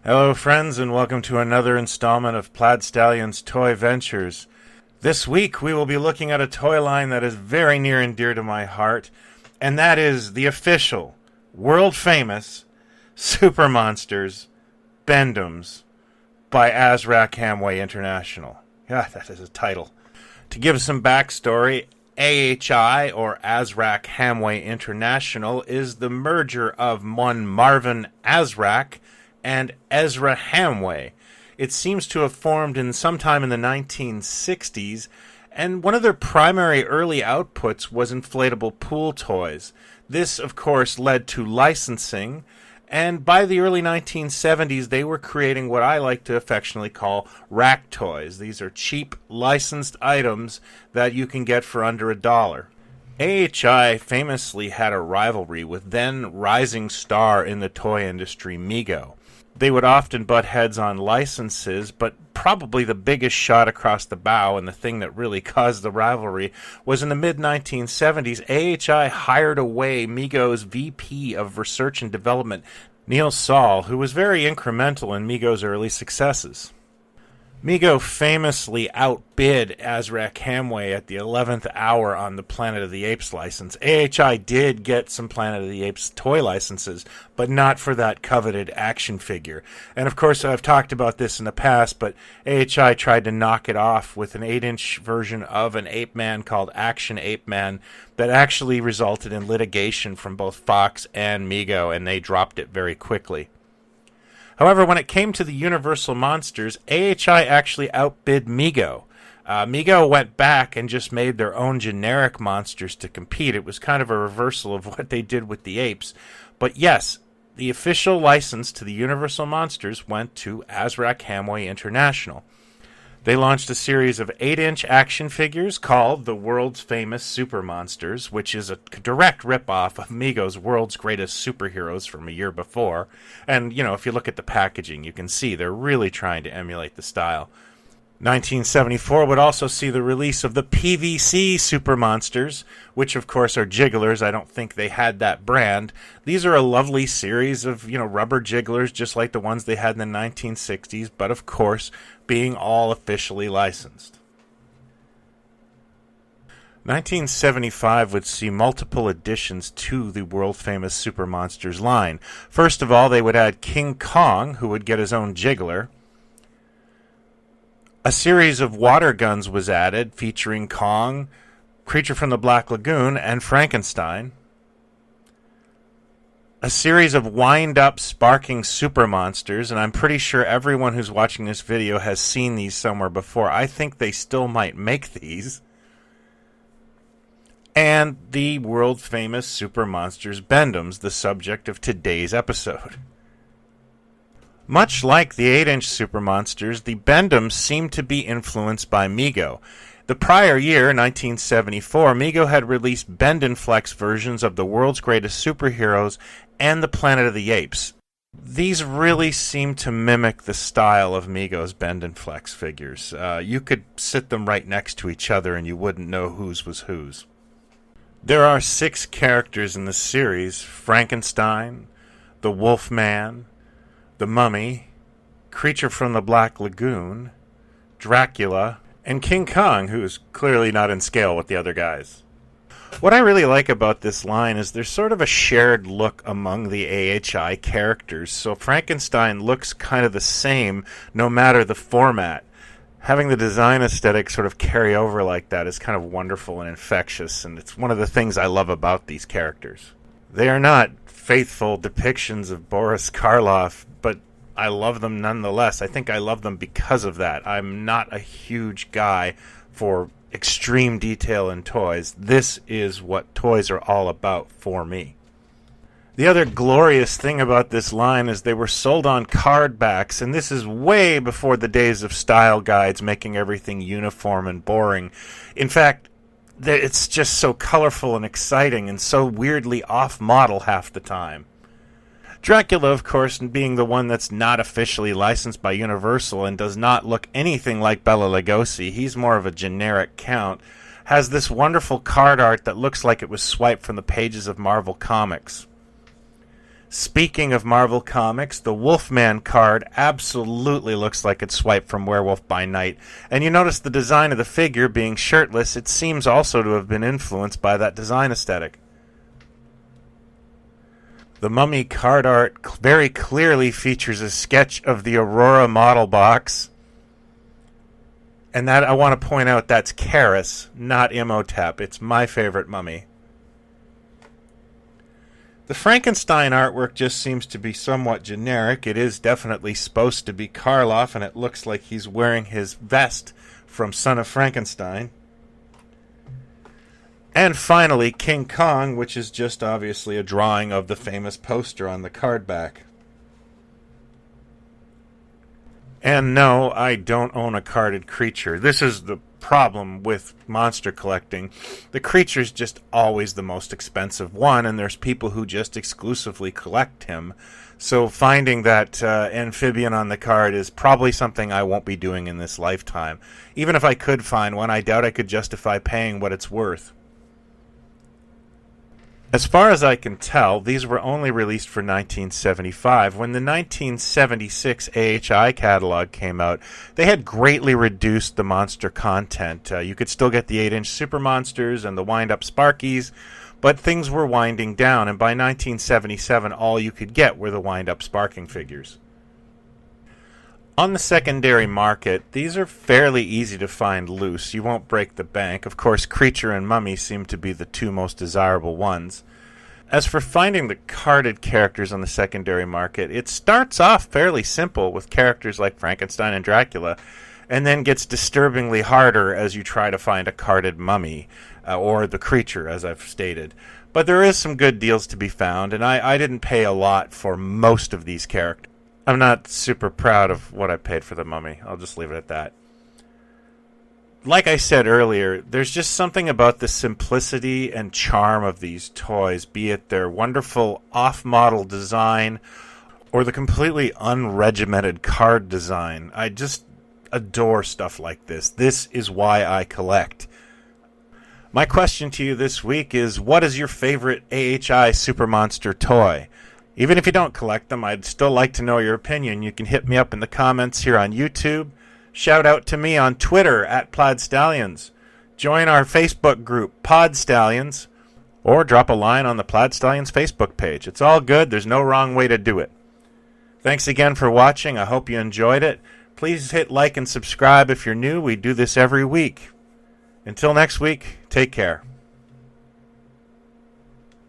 Hello friends, and welcome to another installment of Plaid Stallion's Toy Ventures. This week we will be looking at a toy line that is very near and dear to my heart, and that is the official, world-famous Super Monsters Bend-Ems by Azrak-Hamway International. Yeah, that is a title. To give some backstory, AHI, or Azrak-Hamway International, is the merger of one Marvin Azrak and Azrak-Hamway. It seems to have formed in sometime in the 1960s, and one of their primary early outputs was inflatable pool toys. This, of course, led to licensing, and by the early 1970s, they were creating what I like to affectionately call rack toys. These are cheap, licensed items that you can get for under $1. AHI famously had a rivalry with then rising star in the toy industry, Mego. They would often butt heads on licenses, but probably the biggest shot across the bow and the thing that really caused the rivalry was in the mid-1970s. AHI hired away Mego's VP of Research and Development, Neil Saul, who was very incremental in Mego's early successes. Mego famously outbid Azrak-Hamway at the 11th hour on the Planet of the Apes license. AHI did get some Planet of the Apes toy licenses, but not for that coveted action figure. And of course, I've talked about this in the past, but AHI tried to knock it off with an 8-inch version of an Ape Man called Action Ape Man that actually resulted in litigation from both Fox and Mego, and they dropped it very quickly. However, when it came to the Universal Monsters, AHI actually outbid Mego. Mego went back and just made their own generic monsters to compete. It was kind of a reversal of what they did with the apes. But yes, the official license to the Universal Monsters went to Azrak-Hamway International. They launched a series of 8-inch action figures called the world's famous Super Monsters, which is a direct ripoff of Mego's World's Greatest Superheroes from a year before. And, if you look at the packaging, you can see they're really trying to emulate the style. 1974 would also see the release of the PVC Super Monsters, which of course are jigglers. I don't think they had that brand. These are a lovely series of, rubber jigglers just like the ones they had in the 1960s, but of course being all officially licensed. 1975 would see multiple additions to the world-famous Super Monsters line. First of all, they would add King Kong, who would get his own jiggler. A series of water guns was added, featuring Kong, Creature from the Black Lagoon, and Frankenstein. A series of wind-up, sparking super monsters, and I'm pretty sure everyone who's watching this video has seen these somewhere before. I think they still might make these. And the world-famous Super Monsters Bend-Ems, the subject of today's episode. Much like the 8-inch Super Monsters, the Bend-Ems seem to be influenced by Mego. The prior year, 1974, Mego had released Bend-and-Flex versions of the World's Greatest Superheroes and the Planet of the Apes. These really seem to mimic the style of Mego's Bend-and-Flex figures. You could sit them right next to each other and you wouldn't know whose was whose. There are 6 characters in the series: Frankenstein, the Wolfman, the Mummy, Creature from the Black Lagoon, Dracula, and King Kong, who is clearly not in scale with the other guys. What I really like about this line is there's sort of a shared look among the AHI characters, so Frankenstein looks kind of the same no matter the format. Having the design aesthetic sort of carry over like that is kind of wonderful and infectious, and it's one of the things I love about these characters. They are not faithful depictions of Boris Karloff, but I love them nonetheless. I think I love them because of that. I'm not a huge guy for extreme detail in toys. This is what toys are all about for me. The other glorious thing about this line is they were sold on card backs, and this is way before the days of style guides making everything uniform and boring. In fact, it's just so colorful and exciting and so weirdly off-model half the time. Dracula, of course, being the one that's not officially licensed by Universal and does not look anything like Bela Lugosi, he's more of a generic count, has this wonderful card art that looks like it was swiped from the pages of Marvel Comics. Speaking of Marvel Comics, the Wolfman card absolutely looks like it's swiped from Werewolf by Night. And you notice the design of the figure being shirtless. It seems also to have been influenced by that design aesthetic. The Mummy card art very clearly features a sketch of the Aurora model box. And that, I want to point out, that's Karis, not Imhotep. It's my favorite mummy. The Frankenstein artwork just seems to be somewhat generic. It is definitely supposed to be Karloff, and it looks like he's wearing his vest from Son of Frankenstein. And finally, King Kong, which is just obviously a drawing of the famous poster on the card back. And no, I don't own a carded creature. This is the problem with monster collecting. The creature's just always the most expensive one, and there's people who just exclusively collect him. So finding that amphibian on the card is probably something I won't be doing in this lifetime. Even if I could find one, I doubt I could justify paying what it's worth. As far as I can tell, these were only released for 1975. When the 1976 AHI catalog came out, they had greatly reduced the monster content. You could still get the 8-inch Super Monsters and the wind-up Sparkies, but things were winding down, and by 1977, all you could get were the wind-up sparking figures. On the secondary market, these are fairly easy to find loose. You won't break the bank. Of course, Creature and Mummy seem to be the two most desirable ones. As for finding the carded characters on the secondary market, it starts off fairly simple with characters like Frankenstein and Dracula, and then gets disturbingly harder as you try to find a carded Mummy, or the Creature, as I've stated. But there is some good deals to be found, and I didn't pay a lot for most of these characters. I'm not super proud of what I paid for the Mummy. I'll just leave it at that. Like I said earlier, there's just something about the simplicity and charm of these toys, be it their wonderful off-model design or the completely unregimented card design. I just adore stuff like this. This is why I collect. My question to you this week is, what is your favorite AHI Super Monster toy? Even if you don't collect them, I'd still like to know your opinion. You can hit me up in the comments here on YouTube. Shout out to me on Twitter at Plaid Stallions. Join our Facebook group, Pod Stallions. Or drop a line on the Plaid Stallions Facebook page. It's all good. There's no wrong way to do it. Thanks again for watching. I hope you enjoyed it. Please hit like and subscribe if you're new. We do this every week. Until next week, take care.